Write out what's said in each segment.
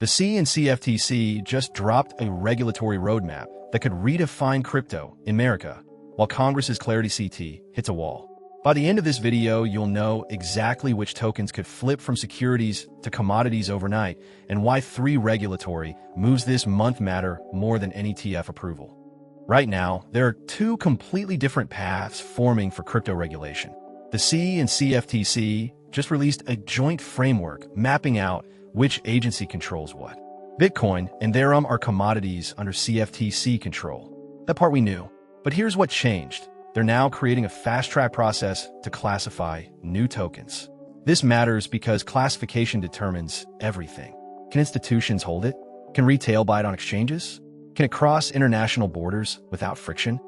The SEC and CFTC just dropped a regulatory roadmap that could redefine crypto in America, while Congress's Clarity CT hits a wall. By the end of this video, you'll know exactly which tokens could flip from securities to commodities overnight and why 3 regulatory moves this month matter more than any TF approval. Right now, there are 2 completely different paths forming for crypto regulation. The SEC and CFTC just released a joint framework mapping out which agency controls what. Bitcoin and Ethereum are commodities under CFTC control. That part we knew. But here's what changed. They're now creating a fast-track process to classify new tokens. This matters because classification determines everything. Can institutions hold it? Can retail buy it on exchanges? Can it cross international borders without friction?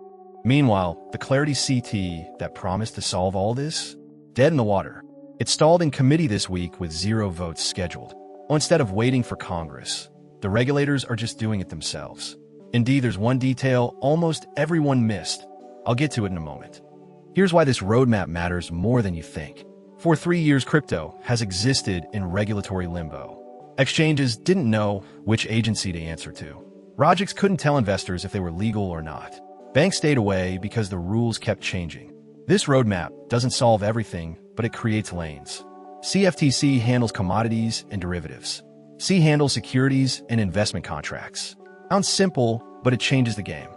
Meanwhile, the Clarity CT that promised to solve all this? Dead in the water. It stalled in committee this week with 0 votes scheduled. Well, instead of waiting for Congress, the regulators are just doing it themselves. Indeed, there's one detail almost everyone missed. I'll get to it in a moment. Here's why this roadmap matters more than you think. For 3 years, crypto has existed in regulatory limbo. Exchanges didn't know which agency to answer to. Projects couldn't tell investors if they were legal or not. Banks stayed away because the rules kept changing. This roadmap doesn't solve everything, but it creates lanes. CFTC handles commodities and derivatives. SEC handles securities and investment contracts. Sounds simple, but it changes the game.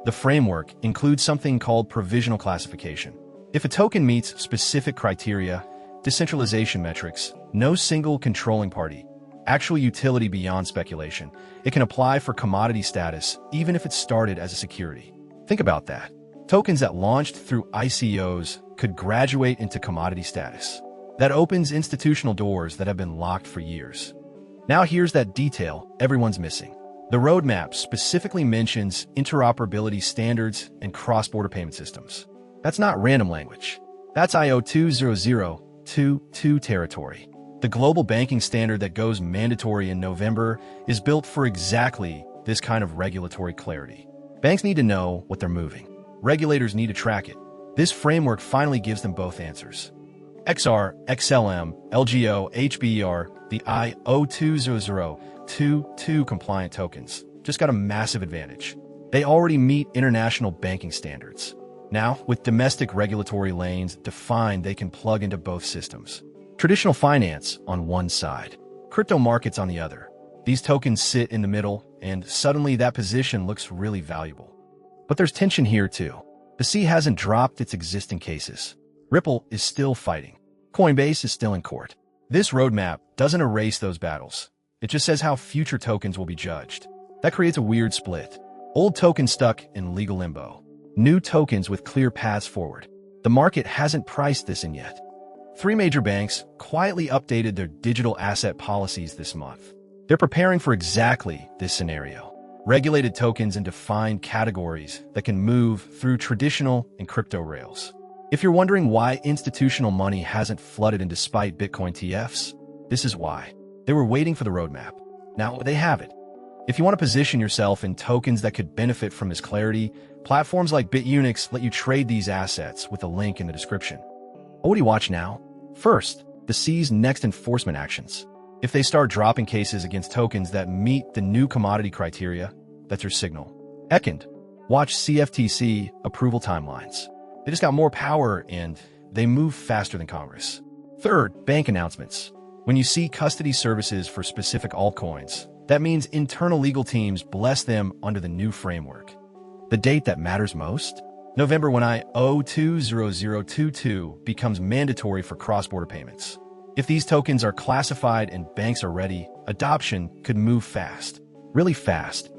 The framework includes something called provisional classification. If a token meets specific criteria, decentralization metrics, no single controlling party, actual utility beyond speculation, it can apply for commodity status even if it started as a security. Think about that. Tokens that launched through ICOs could graduate into commodity status. That opens institutional doors that have been locked for years. Now here's that detail everyone's missing. The roadmap specifically mentions interoperability standards and cross-border payment systems. That's not random language. That's IO 20022 territory. The global banking standard that goes mandatory in November is built for exactly this kind of regulatory clarity. Banks need to know what they're moving. Regulators need to track it. This framework finally gives them both answers. XR, XLM, LGO, HBR, the IO 20022 compliant tokens just got a massive advantage. They already meet international banking standards. Now, with domestic regulatory lanes defined, they can plug into both systems. Traditional finance on one side, crypto markets on the other. These tokens sit in the middle, and suddenly that position looks really valuable. But there's tension here too. The SEC hasn't dropped its existing cases. Ripple is still fighting. Coinbase is still in court. This roadmap doesn't erase those battles. It just says how future tokens will be judged. That creates a weird split. Old tokens stuck in legal limbo. New tokens with clear paths forward. The market hasn't priced this in yet. 3 major banks quietly updated their digital asset policies this month. They're preparing for exactly this scenario. Regulated tokens in defined categories that can move through traditional and crypto rails. If you're wondering why institutional money hasn't flooded in despite Bitcoin TFs, this is why. They were waiting for the roadmap. Now they have it. If you want to position yourself in tokens that could benefit from this clarity, platforms like BitUnix let you trade these assets with a link in the description. What do you watch now? First, the SEC's next enforcement actions. If they start dropping cases against tokens that meet the new commodity criteria, that's your signal. Second, watch CFTC approval timelines. They just got more power and they move faster than Congress. Third, bank announcements. When you see custody services for specific altcoins, that means internal legal teams bless them under the new framework. The date that matters most? November, when IO 20022 becomes mandatory for cross-border payments. If these tokens are classified and banks are ready, adoption could move fast. Really fast.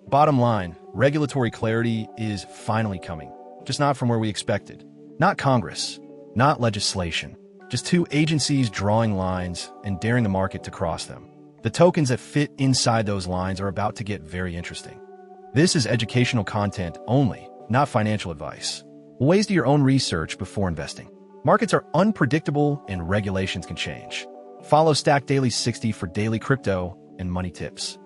Bottom line, regulatory clarity is finally coming. Just not from where we expected. Not Congress, not legislation. Just 2 agencies drawing lines and daring the market to cross them. The tokens that fit inside those lines are about to get very interesting. This is educational content only, not financial advice. Ways to your own research before investing. Markets are unpredictable and regulations can change. Follow Stack Daily 60 for daily crypto and money tips.